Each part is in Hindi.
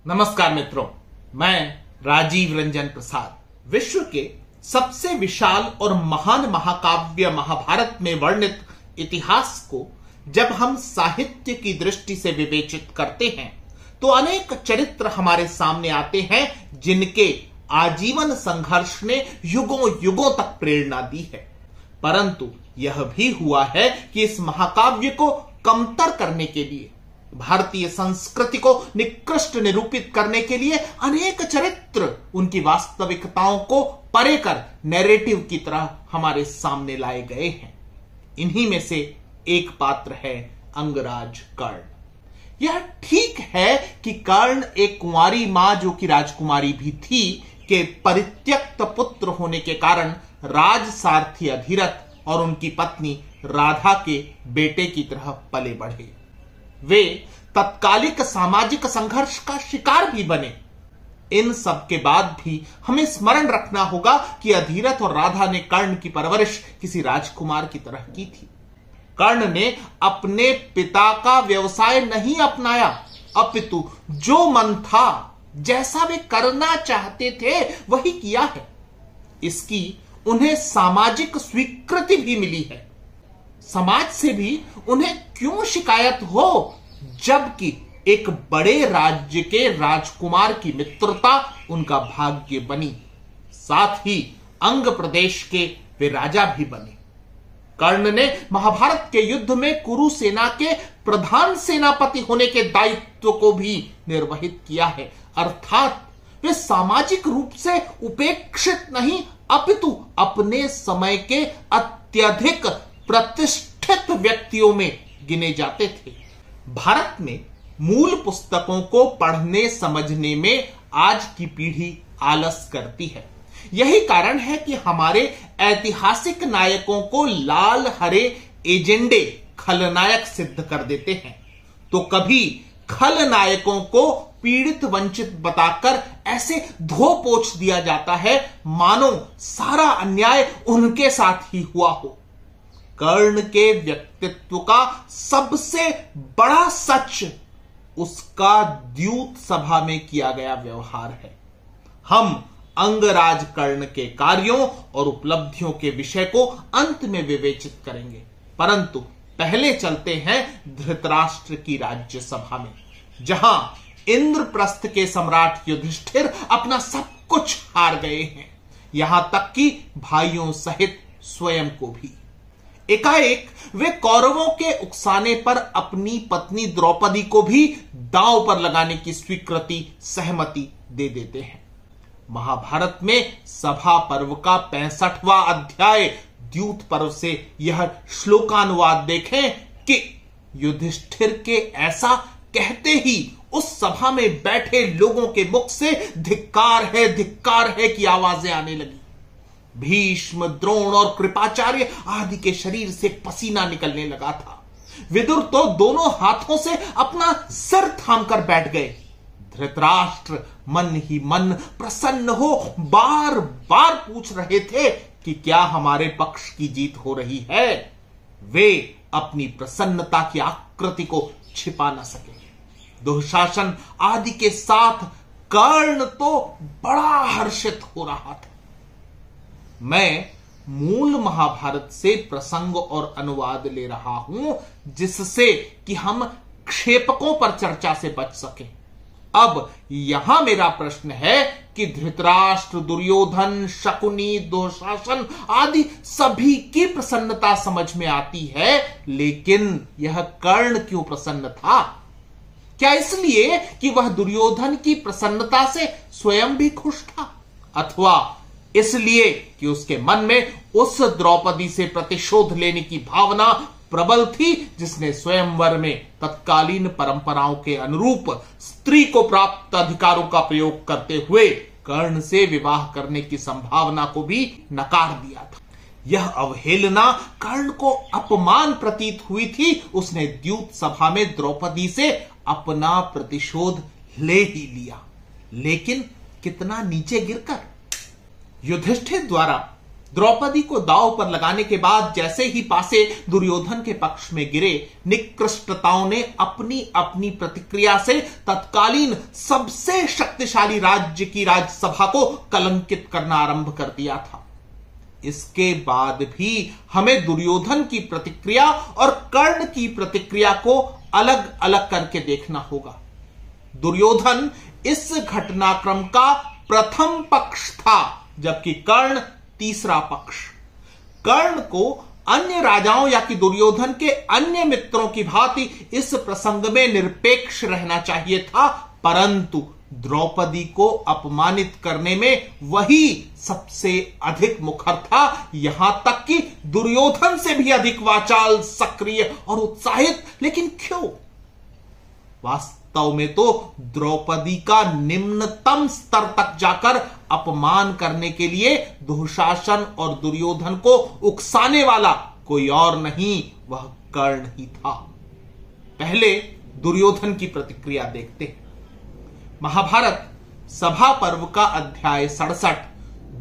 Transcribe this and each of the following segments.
नमस्कार मित्रों, मैं राजीव रंजन प्रसाद। विश्व के सबसे विशाल और महान महाकाव्य महाभारत में वर्णित इतिहास को जब हम साहित्य की दृष्टि से विवेचित करते हैं तो अनेक चरित्र हमारे सामने आते हैं जिनके आजीवन संघर्ष ने युगों युगों तक प्रेरणा दी है। परंतु यह भी हुआ है कि इस महाकाव्य को कमतर करने के लिए, भारतीय संस्कृति को निकृष्ट निरूपित करने के लिए अनेक चरित्र उनकी वास्तविकताओं को परे कर नैरेटिव की तरह हमारे सामने लाए गए हैं। इन्हीं में से एक पात्र है अंगराज कर्ण। यह ठीक है कि कर्ण एक कुंवारी मां, जो कि राजकुमारी भी थी, के परित्यक्त पुत्र होने के कारण राजसारथी अधिरथ और उनकी पत्नी राधा के बेटे की तरह पले बढ़े। वे तत्कालिक सामाजिक संघर्ष का शिकार भी बने। इन सब के बाद भी हमें स्मरण रखना होगा कि अधिरथ और राधा ने कर्ण की परवरिश किसी राजकुमार की तरह की थी। कर्ण ने अपने पिता का व्यवसाय नहीं अपनाया, अपितु जो मन था, जैसा वे करना चाहते थे, वही किया है। इसकी उन्हें सामाजिक स्वीकृति भी मिली है। समाज से भी उन्हें क्यों शिकायत हो, जबकि एक बड़े राज्य के राजकुमार की मित्रता उनका भाग्य बनी। साथ ही अंग प्रदेश के वे राजा भी बने। कर्ण ने महाभारत के युद्ध में कुरु सेना के प्रधान सेनापति होने के दायित्व को भी निर्वहित किया है। अर्थात वे सामाजिक रूप से उपेक्षित नहीं, अपितु अपने समय के अत्यधिक प्रतिष्ठित व्यक्तियों में गिने जाते थे। भारत में मूल पुस्तकों को पढ़ने समझने में आज की पीढ़ी आलस करती है। यही कारण है कि हमारे ऐतिहासिक नायकों को लाल हरे एजेंडे खलनायक सिद्ध कर देते हैं, तो कभी खलनायकों को पीड़ित वंचित बताकर ऐसे धो पोछ दिया जाता है मानो सारा अन्याय उनके साथ ही हुआ हो। कर्ण के व्यक्तित्व का सबसे बड़ा सच उसका द्यूत सभा में किया गया व्यवहार है। हम अंगराज कर्ण के कार्यों और उपलब्धियों के विषय को अंत में विवेचित करेंगे, परंतु पहले चलते हैं धृतराष्ट्र की राज्य सभा में, जहां इंद्रप्रस्थ के सम्राट युधिष्ठिर अपना सब कुछ हार गए हैं, यहां तक कि भाइयों सहित स्वयं को भी। एकाएक वे कौरवों के उकसाने पर अपनी पत्नी द्रौपदी को भी दांव पर लगाने की स्वीकृति, सहमति दे देते हैं। महाभारत में सभा पर्व का 65वां अध्याय द्यूत पर्व से यह श्लोकानुवाद देखें कि युधिष्ठिर के ऐसा कहते ही उस सभा में बैठे लोगों के मुख से धिक्कार है की आवाजें आने लगी। भीष्म, द्रोण और कृपाचार्य आदि के शरीर से पसीना निकलने लगा था। विदुर तो दोनों हाथों से अपना सिर थामकर बैठ गए। धृतराष्ट्र मन ही मन प्रसन्न हो बार बार पूछ रहे थे कि क्या हमारे पक्ष की जीत हो रही है। वे अपनी प्रसन्नता की आकृति को छिपा न सके। दुशासन आदि के साथ कर्ण तो बड़ा हर्षित हो रहा था। मैं मूल महाभारत से प्रसंग और अनुवाद ले रहा हूं, जिससे कि हम क्षेपकों पर चर्चा से बच सकें। अब यहां मेरा प्रश्न है कि धृतराष्ट्र, दुर्योधन, शकुनी, दुशासन आदि सभी की प्रसन्नता समझ में आती है, लेकिन यह कर्ण क्यों प्रसन्न था? क्या इसलिए कि वह दुर्योधन की प्रसन्नता से स्वयं भी खुश था, अथवा इसलिए कि उसके मन में उस द्रौपदी से प्रतिशोध लेने की भावना प्रबल थी, जिसने स्वयंवर में तत्कालीन परंपराओं के अनुरूप स्त्री को प्राप्त अधिकारों का प्रयोग करते हुए कर्ण से विवाह करने की संभावना को भी नकार दिया था। यह अवहेलना कर्ण को अपमान प्रतीत हुई थी। उसने द्यूत सभा में द्रौपदी से अपना प्रतिशोध ले ही लिया, लेकिन कितना नीचे गिरकर। युधिष्ठिर द्वारा द्रौपदी को दांव पर लगाने के बाद जैसे ही पासे दुर्योधन के पक्ष में गिरे, निकृष्टताओं ने अपनी अपनी प्रतिक्रिया से तत्कालीन सबसे शक्तिशाली राज्य की राज्यसभा को कलंकित करना आरंभ कर दिया था। इसके बाद भी हमें दुर्योधन की प्रतिक्रिया और कर्ण की प्रतिक्रिया को अलग अलग करके देखना होगा। दुर्योधन इस घटनाक्रम का प्रथम पक्ष था, जबकि कर्ण तीसरा पक्ष। कर्ण को अन्य राजाओं या कि दुर्योधन के अन्य मित्रों की भांति इस प्रसंग में निरपेक्ष रहना चाहिए था, परंतु द्रौपदी को अपमानित करने में वही सबसे अधिक मुखर था। यहां तक कि दुर्योधन से भी अधिक वाचाल, सक्रिय और उत्साहित। लेकिन क्यों? वास्तव में तो द्रौपदी का निम्नतम स्तर तक जाकर अपमान करने के लिए दुशासन और दुर्योधन को उकसाने वाला कोई और नहीं, वह कर्ण ही था। पहले दुर्योधन की प्रतिक्रिया देखते हैं। महाभारत सभा पर्व का अध्याय 67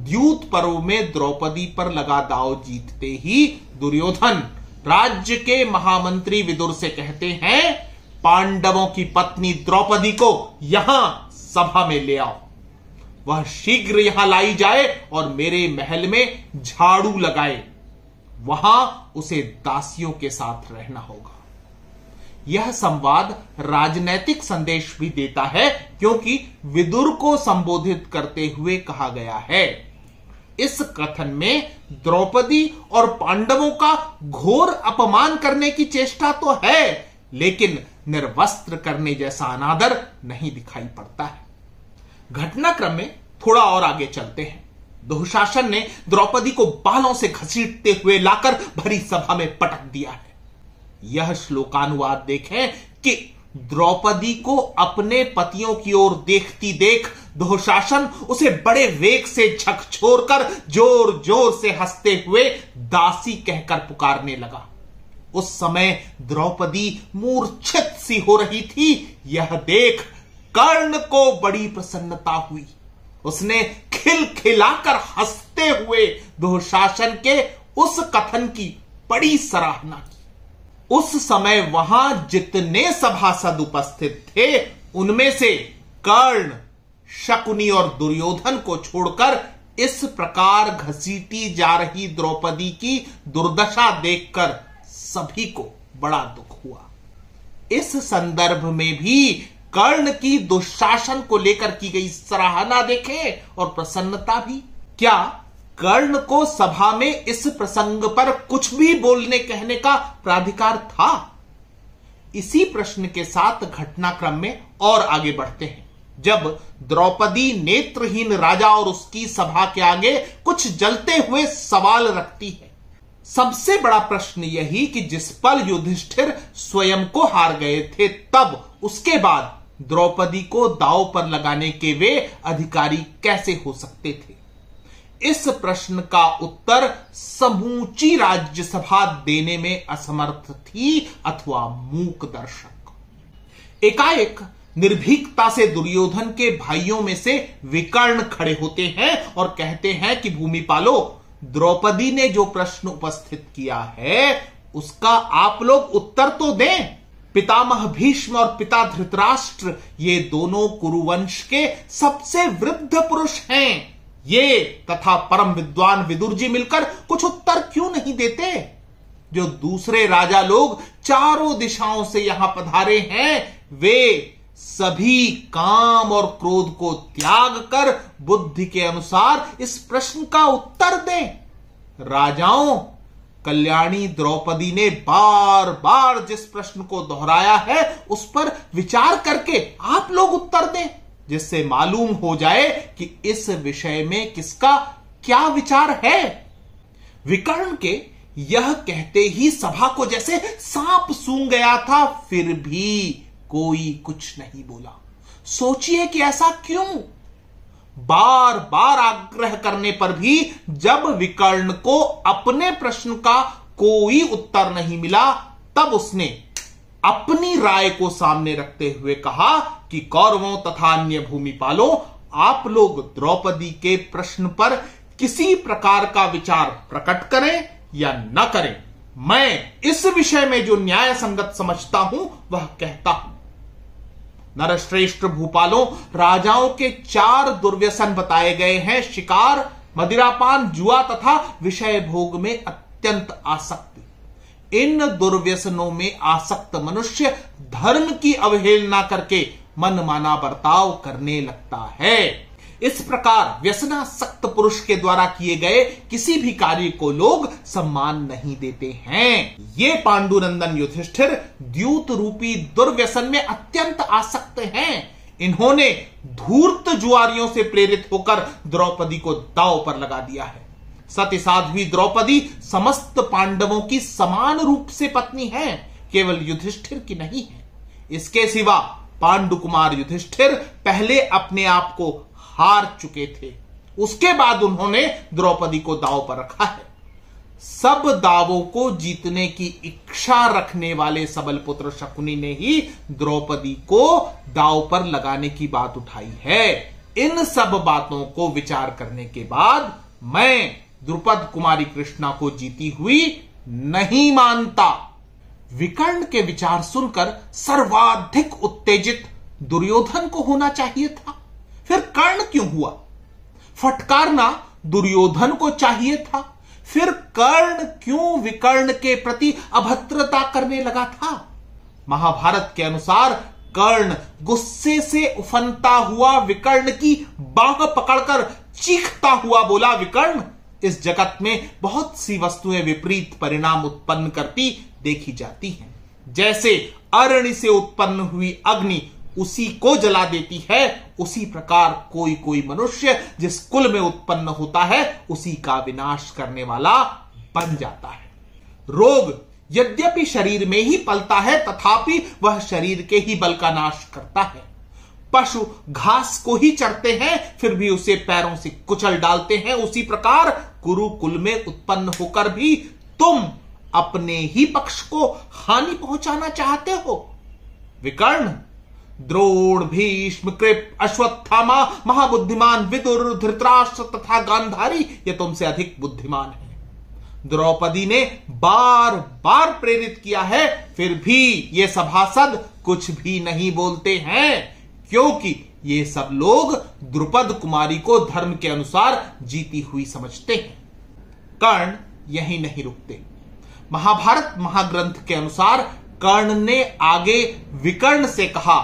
द्यूत पर्व में द्रौपदी पर लगा दांव जीतते ही दुर्योधन राज्य के महामंत्री विदुर से कहते हैं, पांडवों की पत्नी द्रौपदी को यहां सभा में ले आओ। वह शीघ्र यहां लाई जाए और मेरे महल में झाड़ू लगाए। वहां उसे दासियों के साथ रहना होगा। यह संवाद राजनैतिक संदेश भी देता है, क्योंकि विदुर को संबोधित करते हुए कहा गया है। इस कथन में द्रौपदी और पांडवों का घोर अपमान करने की चेष्टा तो है, लेकिन निर्वस्त्र करने जैसा अनादर नहीं दिखाई पड़ता है। घटनाक्रम में थोड़ा और आगे चलते हैं। दुशासन ने द्रौपदी को बालों से घसीटते हुए लाकर भरी सभा में पटक दिया है। यह श्लोकानुवाद देखें कि द्रौपदी को अपने पतियों की ओर देखती देख दुशासन उसे बड़े वेग से झकझोरकर जोर जोर से हंसते हुए दासी कहकर पुकारने लगा। उस समय द्रौपदी मूर्छित सी हो रही थी। यह देख कर्ण को बड़ी प्रसन्नता हुई। उसने खिलखिलाकर हंसते हुए दुशासन के उस कथन की बड़ी सराहना की। उस समय वहां जितने सभासद उपस्थित थे, उनमें से कर्ण, शकुनी और दुर्योधन को छोड़कर इस प्रकार घसीटी जा रही द्रौपदी की दुर्दशा देखकर सभी को बड़ा दुख हुआ। इस संदर्भ में भी कर्ण की दुशासन को लेकर की गई सराहना देखें और प्रसन्नता भी। क्या कर्ण को सभा में इस प्रसंग पर कुछ भी बोलने कहने का प्राधिकार था? इसी प्रश्न के साथ घटनाक्रम में और आगे बढ़ते हैं। जब द्रौपदी नेत्रहीन राजा और उसकी सभा के आगे कुछ जलते हुए सवाल रखती है। सबसे बड़ा प्रश्न यही कि जिस पल युधिष्ठिर स्वयं को हार गए थे, तब उसके बाद द्रौपदी को दांव पर लगाने के वे अधिकारी कैसे हो सकते थे? इस प्रश्न का उत्तर समूची राज्यसभा देने में असमर्थ थी अथवा मूक दर्शक। एकाएक निर्भीकता से दुर्योधन के भाइयों में से विकर्ण खड़े होते हैं और कहते हैं कि भूमिपालो, द्रौपदी ने जो प्रश्न उपस्थित किया है उसका आप लोग उत्तर तो दें। पितामह भीष्म और पिता धृतराष्ट्र ये दोनों कुरुवंश के सबसे वृद्ध पुरुष हैं। ये तथा परम विद्वान विदुर जी मिलकर कुछ उत्तर क्यों नहीं देते? जो दूसरे राजा लोग चारों दिशाओं से यहां पधारे हैं, वे सभी काम और क्रोध को त्याग कर बुद्धि के अनुसार इस प्रश्न का उत्तर दें। राजाओं, कल्याणी द्रौपदी ने बार बार जिस प्रश्न को दोहराया है, उस पर विचार करके आप लोग उत्तर दें, जिससे मालूम हो जाए कि इस विषय में किसका क्या विचार है। विकर्ण के यह कहते ही सभा को जैसे सांप सूंघ गया था, फिर भी कोई कुछ नहीं बोला। सोचिए कि ऐसा क्यों? बार बार आग्रह करने पर भी जब विकर्ण को अपने प्रश्न का कोई उत्तर नहीं मिला, तब उसने अपनी राय को सामने रखते हुए कहा कि कौरवों तथा अन्य भूमिपालों, आप लोग द्रौपदी के प्रश्न पर किसी प्रकार का विचार प्रकट करें या न करें, मैं इस विषय में जो न्याय संगत समझता हूं वह कहता हूं। नरश्रेष्ठ भूपालों, राजाओं के 4 दुर्व्यसन बताए गए हैं: शिकार, मदिरापान, जुआ तथा विषय भोग में अत्यंत आसक्ति। इन दुर्व्यसनों में आसक्त मनुष्य धर्म की अवहेलना करके मनमाना बर्ताव करने लगता है। इस प्रकार व्यसनासक्त पुरुष के द्वारा किए गए किसी भी कार्य को लोग सम्मान नहीं देते हैं। ये पांडुनंदन युधिष्ठिर द्यूत रूपी दुर्व्यसन में अत्यंत आसक्त हैं। इन्होंने धूर्त जुआरियों से प्रेरित होकर द्रौपदी को दांव पर लगा दिया है। सती साध्वी द्रौपदी समस्त पांडवों की समान रूप से पत्नी है, केवल युधिष्ठिर की नहीं है। इसके सिवा पांडुकुमार युधिष्ठिर पहले अपने आप को हार चुके थे, उसके बाद उन्होंने द्रौपदी को दांव पर रखा है। सब दावों को जीतने की इच्छा रखने वाले सबल पुत्र शकुनी ने ही द्रौपदी को दांव पर लगाने की बात उठाई है। इन सब बातों को विचार करने के बाद मैं द्रुपद कुमारी कृष्णा को जीती हुई नहीं मानता। विकर्ण के विचार सुनकर सर्वाधिक उत्तेजित दुर्योधन को होना चाहिए था, फिर कर्ण क्यों हुआ? फटकारना दुर्योधन को चाहिए था, फिर कर्ण क्यों विकर्ण के प्रति अभद्रता करने लगा था? महाभारत के अनुसार कर्ण गुस्से से उफनता हुआ विकर्ण की बाह पकड़कर चीखता हुआ बोला, विकर्ण, इस जगत में बहुत सी वस्तुएं विपरीत परिणाम उत्पन्न करती देखी जाती हैं। जैसे अरणि से उत्पन्न हुई अग्नि उसी को जला देती है, उसी प्रकार कोई कोई मनुष्य जिस कुल में उत्पन्न होता है उसी का विनाश करने वाला बन जाता है। रोग यद्यपि शरीर में ही पलता है, तथापि वह शरीर के ही बल का नाश करता है। पशु घास को ही चरते हैं, फिर भी उसे पैरों से कुचल डालते हैं। उसी प्रकार कुरुकुल में उत्पन्न होकर भी तुम अपने ही पक्ष को हानि पहुंचाना चाहते हो। विकर्ण, द्रोण, भीष्म, कृप, अश्वत्थामा, महाबुद्धिमान विदुर, धृतराष्ट्र तथा गांधारी ये तुमसे अधिक बुद्धिमान है। द्रौपदी ने बार बार प्रेरित किया है, फिर भी ये सभासद कुछ भी नहीं बोलते हैं, क्योंकि ये सब लोग द्रुपद कुमारी को धर्म के अनुसार जीती हुई समझते हैं। कर्ण यही नहीं रुकते। महाभारत महाग्रंथ के अनुसार कर्ण ने आगे विकर्ण से कहा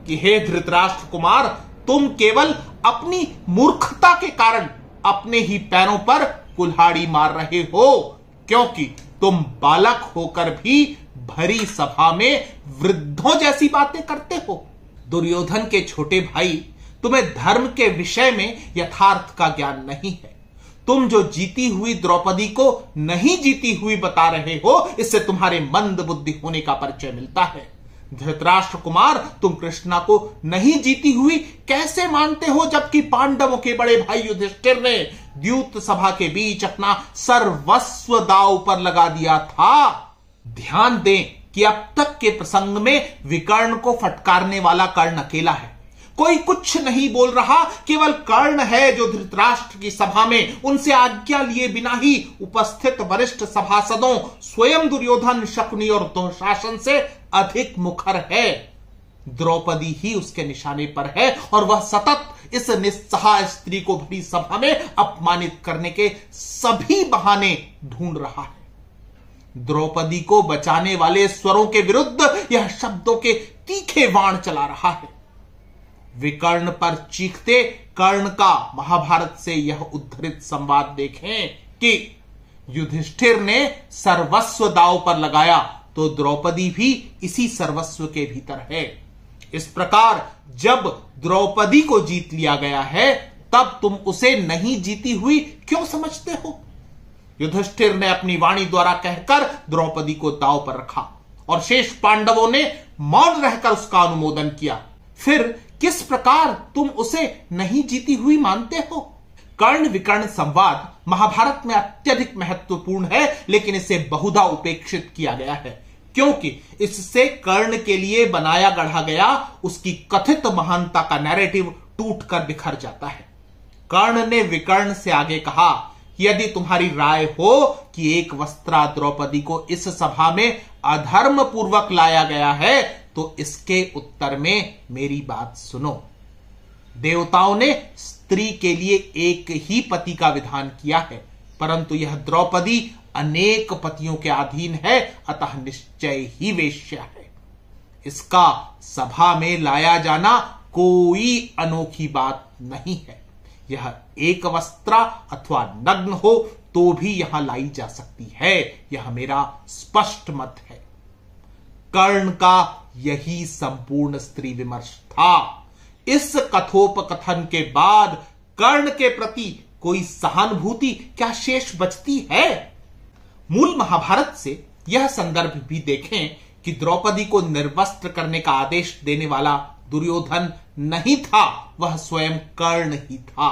कि हे धृतराष्ट्र कुमार, तुम केवल अपनी मूर्खता के कारण अपने ही पैरों पर कुल्हाड़ी मार रहे हो, क्योंकि तुम बालक होकर भी भरी सभा में वृद्धों जैसी बातें करते हो। दुर्योधन के छोटे भाई, तुम्हें धर्म के विषय में यथार्थ का ज्ञान नहीं है। तुम जो जीती हुई द्रौपदी को नहीं जीती हुई बता रहे हो, इससे तुम्हारे मंद बुद्धि होने का परिचय मिलता है। धृतराष्ट्र कुमार, तुम कृष्णा को नहीं जीती हुई कैसे मानते हो, जबकि पांडवों के बड़े भाई युधिष्ठिर ने द्यूत सभा के बीच अपना सर्वस्व दांव पर लगा दिया था। ध्यान दें कि अब तक के प्रसंग में विकर्ण को फटकारने वाला कर्ण अकेला है। कोई कुछ नहीं बोल रहा, केवल कर्ण है जो धृतराष्ट्र की सभा में उनसे आज्ञा लिए बिना ही उपस्थित वरिष्ठ सभासदों, स्वयं दुर्योधन, शकुनी और दुशासन से अधिक मुखर है। द्रौपदी ही उसके निशाने पर है और वह सतत इस निस्सहाय स्त्री को भरी सभा में अपमानित करने के सभी बहाने ढूंढ रहा है। द्रौपदी को बचाने वाले स्वरों के विरुद्ध यह शब्दों के तीखे बाण चला रहा है। विकर्ण पर चीखते कर्ण का महाभारत से यह उद्धृत संवाद देखें कि युधिष्ठिर ने सर्वस्व दांव पर लगाया, तो द्रौपदी भी इसी सर्वस्व के भीतर है। इस प्रकार जब द्रौपदी को जीत लिया गया है, तब तुम उसे नहीं जीती हुई क्यों समझते हो? युधिष्ठिर ने अपनी वाणी द्वारा कहकर द्रौपदी को दांव पर रखा और शेष पांडवों ने मौन रहकर उसका अनुमोदन किया। फिर किस प्रकार तुम उसे नहीं जीती हुई मानते हो? कर्ण विकर्ण संवाद महाभारत में अत्यधिक महत्वपूर्ण है, लेकिन इसे बहुधा उपेक्षित किया गया है, क्योंकि इससे कर्ण के लिए बनाया गढ़ा गया उसकी कथित महानता का नैरेटिव टूटकर बिखर जाता है। कर्ण ने विकर्ण से आगे कहा यदि तुम्हारी राय हो कि एक वस्त्रा द्रौपदी को इस सभा में अधर्म पूर्वक लाया गया है तो इसके उत्तर में मेरी बात सुनो। देवताओं ने स्त्री के लिए एक ही पति का विधान किया है, परंतु यह द्रौपदी अनेक पतियों के अधीन है, अतः निश्चय ही वेश्या है। इसका सभा में लाया जाना कोई अनोखी बात नहीं है। यह एक वस्त्रा अथवा नग्न हो तो भी यहां लाई जा सकती है, यह मेरा स्पष्ट मत है। कर्ण का यही संपूर्ण स्त्री विमर्श था। इस कथोपकथन के बाद कर्ण के प्रति कोई सहानुभूति क्या शेष बचती है? मूल महाभारत से यह संदर्भ भी देखें कि द्रौपदी को निर्वस्त्र करने का आदेश देने वाला दुर्योधन नहीं था, वह स्वयं कर्ण ही था।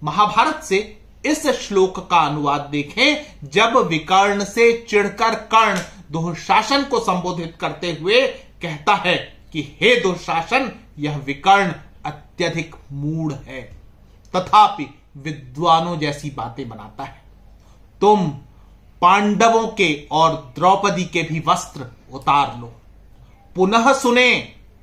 महाभारत से इस श्लोक का अनुवाद देखें, जब विकर्ण से चिढ़कर कर्ण दुःशासन को संबोधित करते हुए कहता है कि हे दुःशासन, यह विकर्ण अत्यधिक मूढ़ है, तथापि विद्वानों जैसी बातें बनाता है। तुम पांडवों के और द्रौपदी के भी वस्त्र उतार लो। पुनः सुने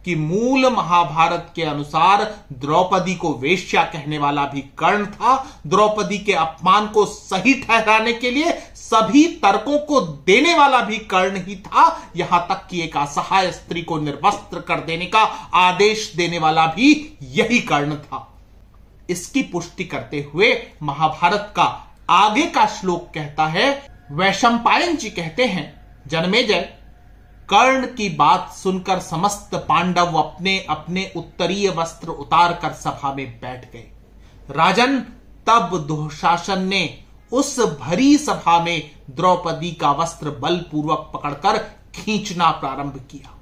कि मूल महाभारत के अनुसार द्रौपदी को वेश्या कहने वाला भी कर्ण था। द्रौपदी के अपमान को सही ठहराने के लिए सभी तर्कों को देने वाला भी कर्ण ही था। यहां तक कि एक असहाय स्त्री को निर्वस्त्र कर देने का आदेश देने वाला भी यही कर्ण था। इसकी पुष्टि करते हुए महाभारत का आगे का श्लोक कहता है, वैशंपायन जी कहते हैं, जन्मेजय, कर्ण की बात सुनकर समस्त पांडव अपने अपने उत्तरीय वस्त्र उतारकर सभा में बैठ गए। राजन, तब दुःशासन ने उस भरी सभा में द्रौपदी का वस्त्र बलपूर्वक पकड़कर खींचना प्रारंभ किया।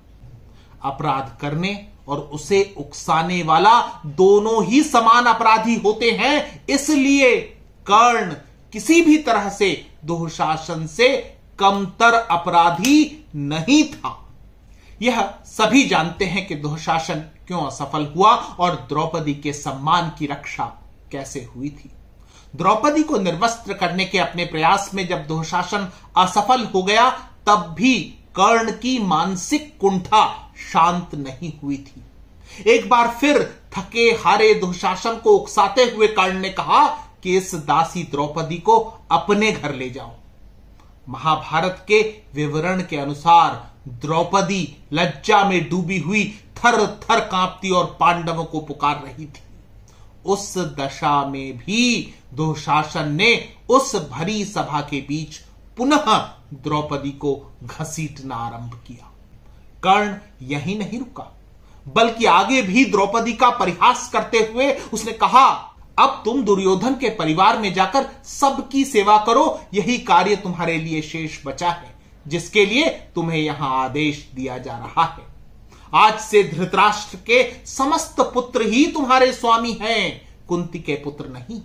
अपराध करने और उसे उकसाने वाला दोनों ही समान अपराधी होते हैं, इसलिए कर्ण किसी भी तरह से दुःशासन से कमतर अपराधी नहीं था। यह सभी जानते हैं कि दुःशासन क्यों असफल हुआ और द्रौपदी के सम्मान की रक्षा कैसे हुई थी। द्रौपदी को निर्वस्त्र करने के अपने प्रयास में जब दुःशासन असफल हो गया, तब भी कर्ण की मानसिक कुंठा शांत नहीं हुई थी। एक बार फिर थके हारे दुःशासन को उकसाते हुए कर्ण ने कहा कि इस दासी द्रौपदी को अपने घर ले जाओ। महाभारत के विवरण के अनुसार द्रौपदी लज्जा में डूबी हुई थर थर कांपती और पांडवों को पुकार रही थी। उस दशा में भी दुःशासन ने उस भरी सभा के बीच पुनः द्रौपदी को घसीटना आरंभ किया। कर्ण यही नहीं रुका, बल्कि आगे भी द्रौपदी का परिहास करते हुए उसने कहा, अब तुम दुर्योधन के परिवार में जाकर सबकी सेवा करो, यही कार्य तुम्हारे लिए शेष बचा है, जिसके लिए तुम्हें यहां आदेश दिया जा रहा है। आज से धृतराष्ट्र के समस्त पुत्र ही तुम्हारे स्वामी हैं, कुंती के पुत्र नहीं।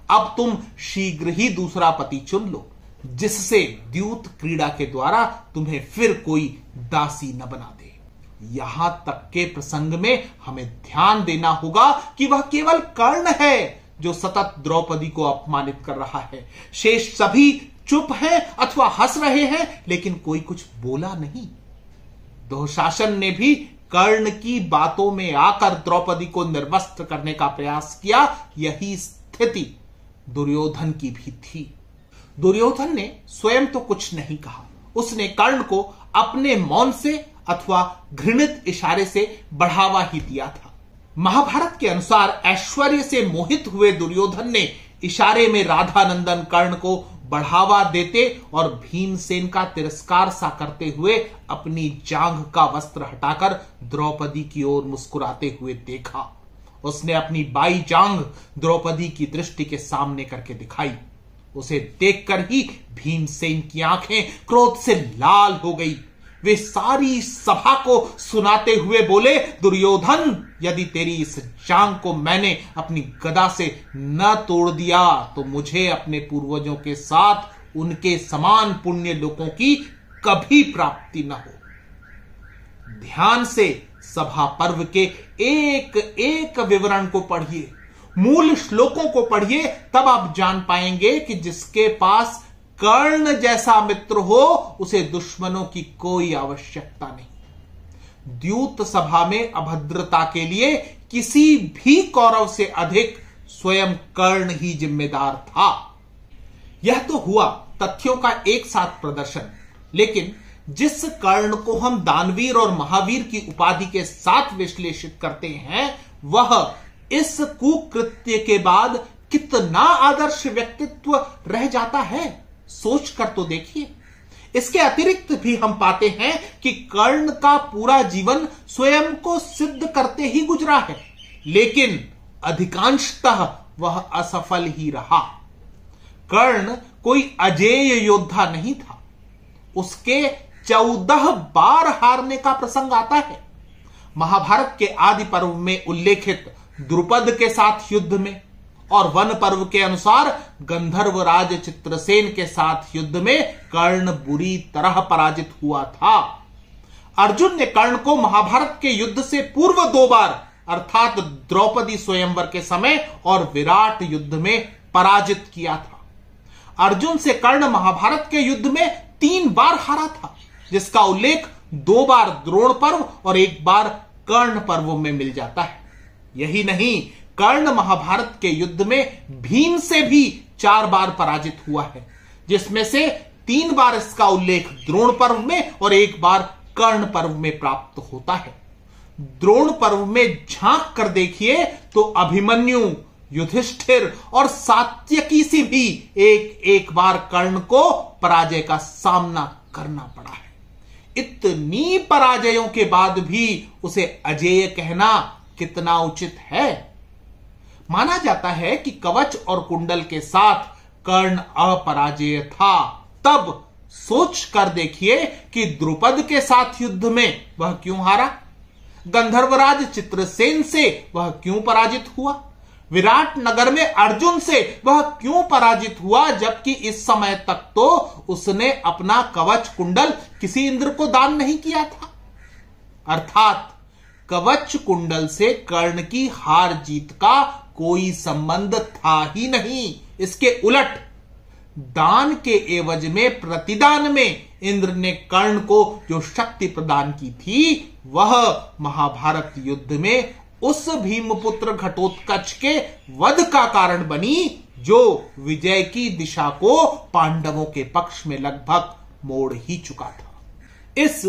अब तुम शीघ्र ही दूसरा पति चुन लो, जिससे द्यूत क्रीड़ा के द्वारा तुम्हें फिर कोई दासी न बना दे। यहां तक के प्रसंग में हमें ध्यान देना होगा कि वह केवल कर्ण है जो सतत द्रौपदी को अपमानित कर रहा है। शेष सभी चुप हैं अथवा हंस रहे हैं, लेकिन कोई कुछ बोला नहीं। दुःशासन ने भी कर्ण की बातों में आकर द्रौपदी को निर्वस्त्र करने का प्रयास किया। यही स्थिति दुर्योधन की भी थी। दुर्योधन ने स्वयं तो कुछ नहीं कहा, उसने कर्ण को अपने मौन से अथवा घृणित इशारे से बढ़ावा ही दिया था। महाभारत के अनुसार ऐश्वर्य से मोहित हुए दुर्योधन ने इशारे में राधानंदन कर्ण को बढ़ावा देते और भीमसेन का तिरस्कार सा करते हुए अपनी जांघ का वस्त्र हटाकर द्रौपदी की ओर मुस्कुराते हुए देखा। उसने अपनी बाई जांघ द्रौपदी की दृष्टि के सामने करके दिखाई। उसे देखकर ही भीमसेन की आंखें क्रोध से लाल हो गई। वे सारी सभा को सुनाते हुए बोले, दुर्योधन, यदि तेरी इस जांघ को मैंने अपनी गदा से न तोड़ दिया तो मुझे अपने पूर्वजों के साथ उनके समान पुण्य लोकों की कभी प्राप्ति न हो। ध्यान से सभा पर्व के एक एक विवरण को पढ़िए, मूल श्लोकों को पढ़िए, तब आप जान पाएंगे कि जिसके पास कर्ण जैसा मित्र हो उसे दुश्मनों की कोई आवश्यकता नहीं। द्यूत सभा में अभद्रता के लिए किसी भी कौरव से अधिक स्वयं कर्ण ही जिम्मेदार था। यह तो हुआ तथ्यों का एक साथ प्रदर्शन, लेकिन जिस कर्ण को हम दानवीर और महावीर की उपाधि के साथ विश्लेषित करते हैं, वह इस कुकृत्य के बाद कितना आदर्श व्यक्तित्व रह जाता है, सोच कर तो देखिए। इसके अतिरिक्त भी हम पाते हैं कि कर्ण का पूरा जीवन स्वयं को सिद्ध करते ही गुजरा है, लेकिन अधिकांशतः वह असफल ही रहा। कर्ण कोई अजेय योद्धा नहीं था। उसके 14 बार हारने का प्रसंग आता है। महाभारत के आदि पर्व में उल्लेखित द्रुपद के साथ युद्ध में और वन पर्व के अनुसार गंधर्वराज चित्रसेन के साथ युद्ध में कर्ण बुरी तरह पराजित हुआ था। अर्जुन ने कर्ण को महाभारत के युद्ध से पूर्व 2 बार अर्थात द्रौपदी स्वयंवर के समय और विराट युद्ध में पराजित किया था। अर्जुन से कर्ण महाभारत के युद्ध में 3 बार हारा था, जिसका उल्लेख 2 बार द्रोण पर्व और 1 बार कर्ण पर्व में मिल जाता है। यही नहीं, कर्ण महाभारत के युद्ध में भीम से भी 4 बार पराजित हुआ है, जिसमें से 3 बार इसका उल्लेख द्रोण पर्व में और 1 बार कर्ण पर्व में प्राप्त होता है। द्रोण पर्व में झांक कर देखिए तो अभिमन्यु, युधिष्ठिर और सात्यकी से भी एक बार कर्ण को पराजय का सामना करना पड़ा है। इतनी पराजयों के बाद भी उसे अजेय कहना कितना उचित है। माना जाता है कि कवच और कुंडल के साथ कर्ण अपराजेय था। तब सोच कर देखिए कि द्रुपद के साथ युद्ध में वह क्यों हारा, गंधर्वराज चित्रसेन से वह क्यों पराजित हुआ, विराट नगर में अर्जुन से वह क्यों पराजित हुआ, जबकि इस समय तक तो उसने अपना कवच कुंडल किसी इंद्र को दान नहीं किया था। अर्थात कवच कुंडल से कर्ण की हार जीत का कोई संबंध था ही नहीं। इसके उलट दान के एवज में प्रतिदान में इंद्र ने कर्ण को जो शक्ति प्रदान की थी, वह महाभारत युद्ध में उस भीमपुत्र घटोत्कच के वध का कारण बनी, जो विजय की दिशा को पांडवों के पक्ष में लगभग मोड़ ही चुका था। इस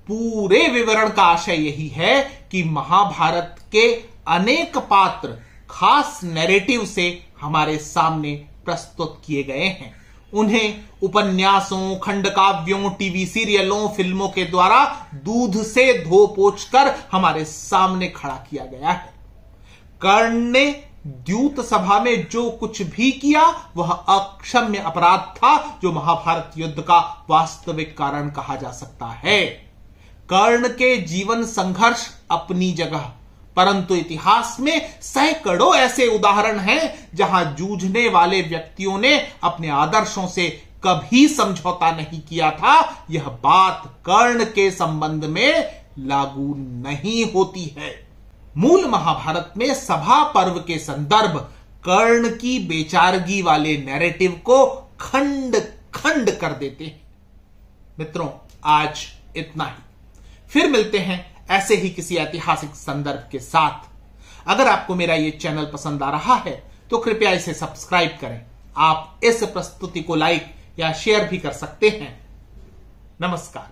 पूरे विवरण का आशय यही है कि महाभारत के अनेक पात्र खास नैरेटिव से हमारे सामने प्रस्तुत किए गए हैं। उन्हें उपन्यासों, खंडकाव्यों, टीवी सीरियलों, फिल्मों के द्वारा दूध से धो पोंछ कर हमारे सामने खड़ा किया गया है। कर्ण ने द्यूत सभा में जो कुछ भी किया वह अक्षम्य अपराध था, जो महाभारत युद्ध का वास्तविक कारण कहा जा सकता है। कर्ण के जीवन संघर्ष अपनी जगह, परंतु इतिहास में सैकड़ों ऐसे उदाहरण हैं जहां जूझने वाले व्यक्तियों ने अपने आदर्शों से कभी समझौता नहीं किया था। यह बात कर्ण के संबंध में लागू नहीं होती है। मूल महाभारत में सभा पर्व के संदर्भ कर्ण की बेचारगी वाले नैरेटिव को खंड खंड कर देते हैं। मित्रों, आज इतना ही। फिर मिलते हैं ऐसे ही किसी ऐतिहासिक संदर्भ के साथ। अगर आपको मेरा यह चैनल पसंद आ रहा है तो कृपया इसे सब्सक्राइब करें। आप इस प्रस्तुति को लाइक या शेयर भी कर सकते हैं। नमस्कार।